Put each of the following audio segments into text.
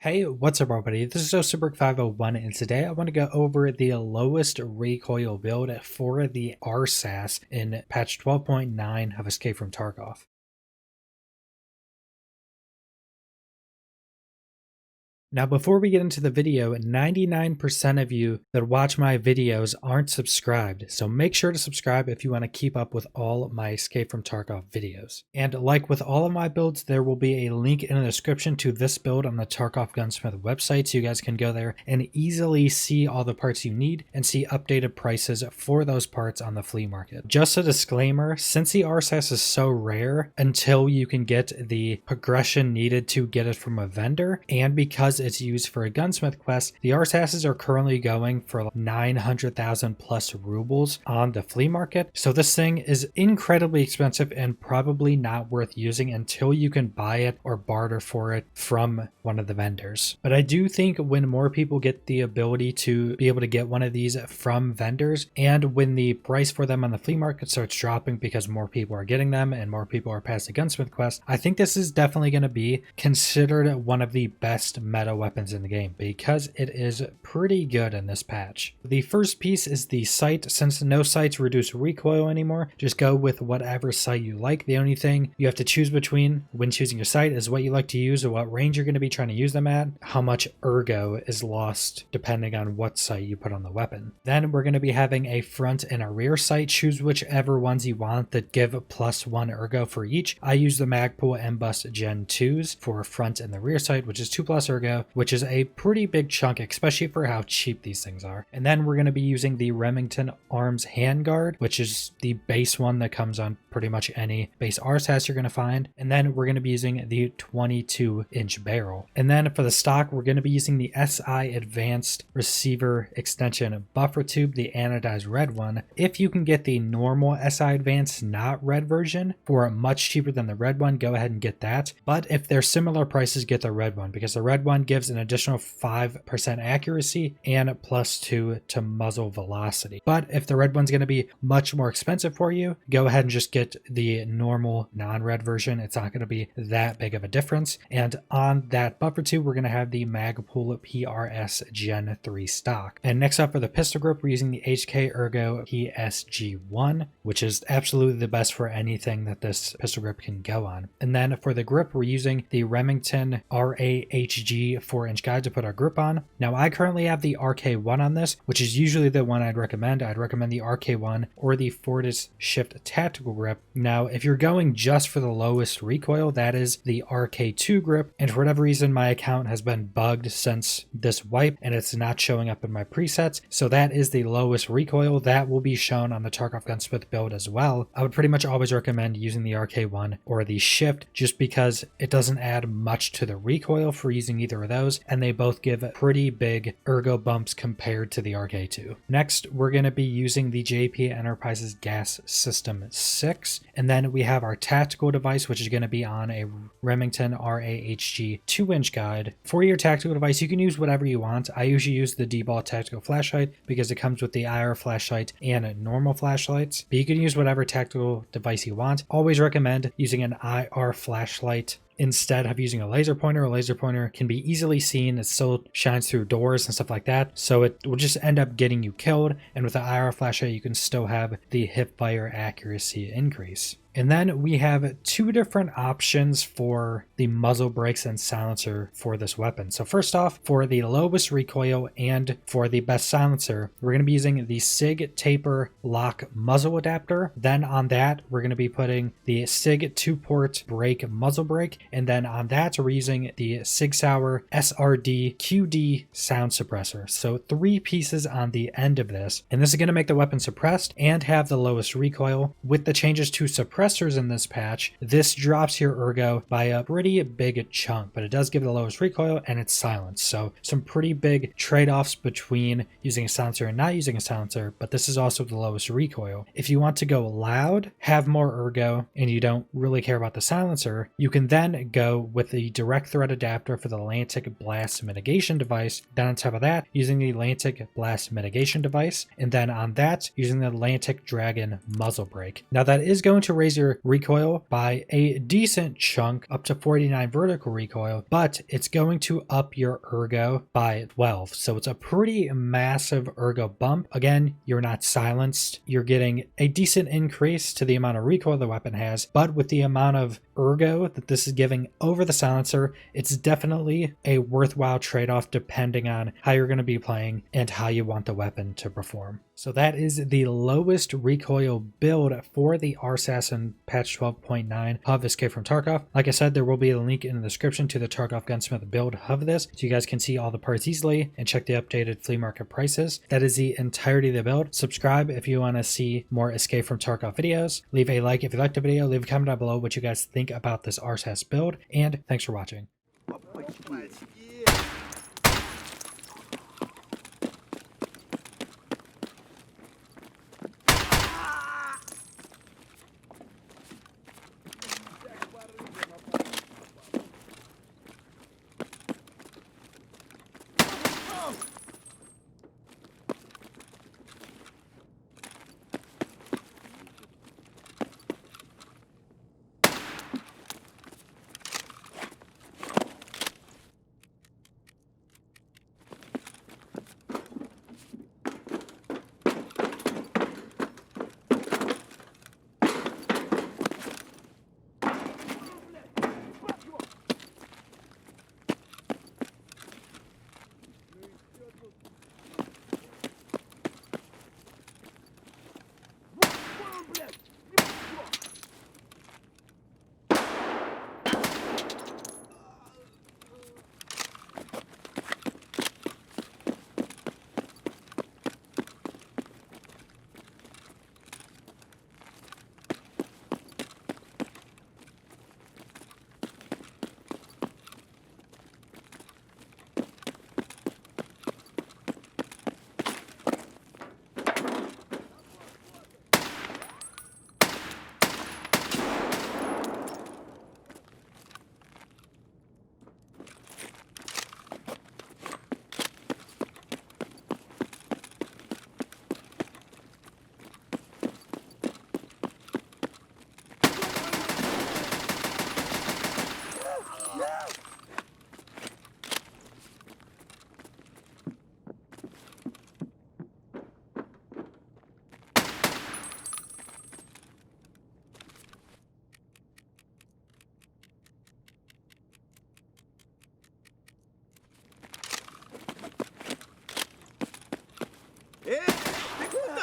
Hey, what's up everybody? This is Osterberg501 and today I want to go over the lowest recoil build for the Rsass in patch 12.9 of Escape from Tarkov. Now, before we get into the video, 99% of you that watch my videos aren't subscribed, so make sure to subscribe if you want to keep up with all my Escape from Tarkov videos. And like with all of my builds, there will be a link in the description to this build on the Tarkov Gunsmith website, so you guys can go there and easily see all the parts you need and see updated prices for those parts on the flea market. Just a disclaimer, since the Rsass is so rare until you can get the progression needed to get it from a vendor, and because it's used for a gunsmith quest, the Rsasses are currently going for 900,000 plus rubles on the flea market. So this thing is incredibly expensive and probably not worth using until you can buy it or barter for it from one of the vendors. But I do think when more people get the ability to be able to get one of these from vendors, and when the price for them on the flea market starts dropping because more people are getting them and more people are past the gunsmith quest, I think this is definitely going to be considered one of the best meta weapons in the game because it is pretty good in this patch. The first piece is the sight. Since no sights reduce recoil anymore, just go with whatever sight you like. The only thing you have to choose between when choosing your sight is what you like to use or what range you're going to be trying to use them at, how much ergo is lost depending on what sight you put on the weapon. Then we're going to be having a front and a rear sight. Choose whichever ones you want that give +1 ergo for each. I use the Magpul M-Bus Gen 2s for front and the rear sight, which is 2+ ergo, which is a pretty big chunk, especially for how cheap these things are. And then we're going to be using the Remington Arms Handguard, which is the base one that comes on pretty much any base Rsass you're going to find. And then we're going to be using the 22-inch barrel. And then for the stock, we're going to be using the SI Advanced Receiver Extension Buffer Tube, the anodized red one. If you can get the normal SI Advanced, not red version, for much cheaper than the red one, go ahead and get that. But if they're similar prices, get the red one, because the red one gives an additional 5% accuracy and +2 to muzzle velocity. But if the red one's going to be much more expensive for you, go ahead and just get the normal non-red version. It's not going to be that big of a difference. And on that buffer tube, we're going to have the Magpul PRS Gen 3 stock. And next up for the pistol grip, we're using the HK Ergo PSG1, which is absolutely the best for anything that this pistol grip can go on. And then for the grip, we're using the Remington RAHG 4-inch guide to put our grip on. Now I currently have the RK1 on this, which is usually the one I'd recommend. I'd recommend the RK1 or the Fortis Shift Tactical grip. Now if you're going just for the lowest recoil, that is the RK2 grip, and for whatever reason my account has been bugged since this wipe and it's not showing up in my presets, so that is the lowest recoil. That will be shown on the Tarkov Gunsmith build as well. I would pretty much always recommend using the RK1 or the Shift just because it doesn't add much to the recoil for using either of those, and they both give pretty big ergo bumps compared to the RK2. Next, we're going to be using the JP Enterprises Gas System 6, and then we have our tactical device, which is going to be on a Remington RAHG 2-inch guide. For your tactical device, you can use whatever you want. I usually use the D-Ball tactical flashlight because it comes with the IR flashlight and normal flashlights, but you can use whatever tactical device you want. Always recommend using an IR flashlight instead of using a laser pointer. A laser pointer can be easily seen. It still shines through doors and stuff like that, so it will just end up getting you killed. And with the IR flashlight, you can still have the hip fire accuracy increase. And then we have two different options for the muzzle brakes and silencer for this weapon. So first off, for the lowest recoil and for the best silencer, we're going to be using the SIG Taper Lock Muzzle Adapter. Then on that, we're going to be putting the SIG 2-port brake muzzle brake. And then on that, we're using the Sig Sauer SRD QD sound suppressor. So 3 pieces on the end of this. And this is going to make the weapon suppressed and have the lowest recoil. With the changes to suppressors in this patch, this drops your ergo by a pretty big chunk, but it does give the lowest recoil and it's silenced. So some pretty big trade-offs between using a silencer and not using a silencer, but this is also the lowest recoil. If you want to go loud, have more ergo, and you don't really care about the silencer, you can then go with the direct thread adapter for the Atlantic Blast Mitigation device. Then on top of that, using the Atlantic Blast Mitigation device, and then on that, using the Atlantic Dragon muzzle brake. Now that is going to raise increase your recoil by a decent chunk, up to 49 vertical recoil, but it's going to up your ergo by 12. So it's a pretty massive ergo bump. Again, you're not silenced. You're getting a decent increase to the amount of recoil the weapon has, but with the amount of ergo that this is giving over the silencer, it's definitely a worthwhile trade-off depending on how you're going to be playing and how you want the weapon to perform. So that is the lowest recoil build for the Rsass in patch 12.9 of Escape from Tarkov. Like I said, there will be a link in the description to the Tarkov Gunsmith build of this, so you guys can see all the parts easily and check the updated flea market prices. That is the entirety of the build. Subscribe if you want to see more Escape from Tarkov videos. Leave a like if you liked the video. Leave a comment down below what you guys think about this Rsass build, and thanks for watching.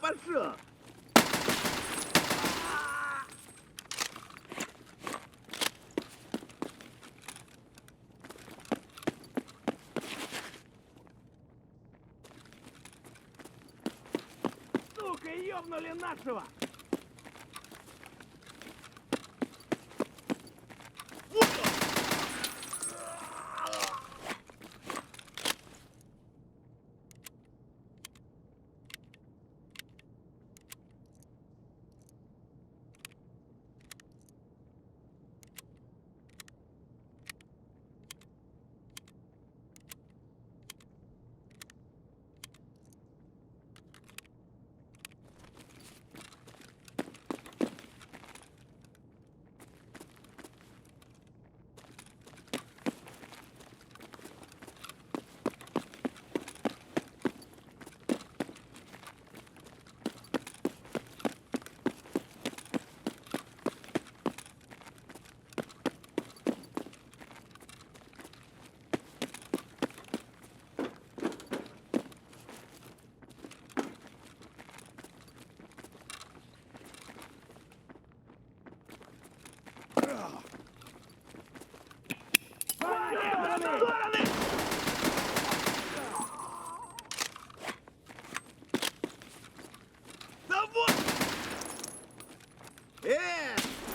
Пошел! Сука, ёбнули нашего!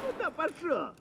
Куда пошел?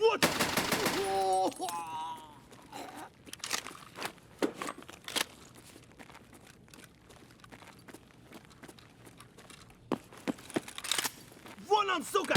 Вот! Вон он, сука!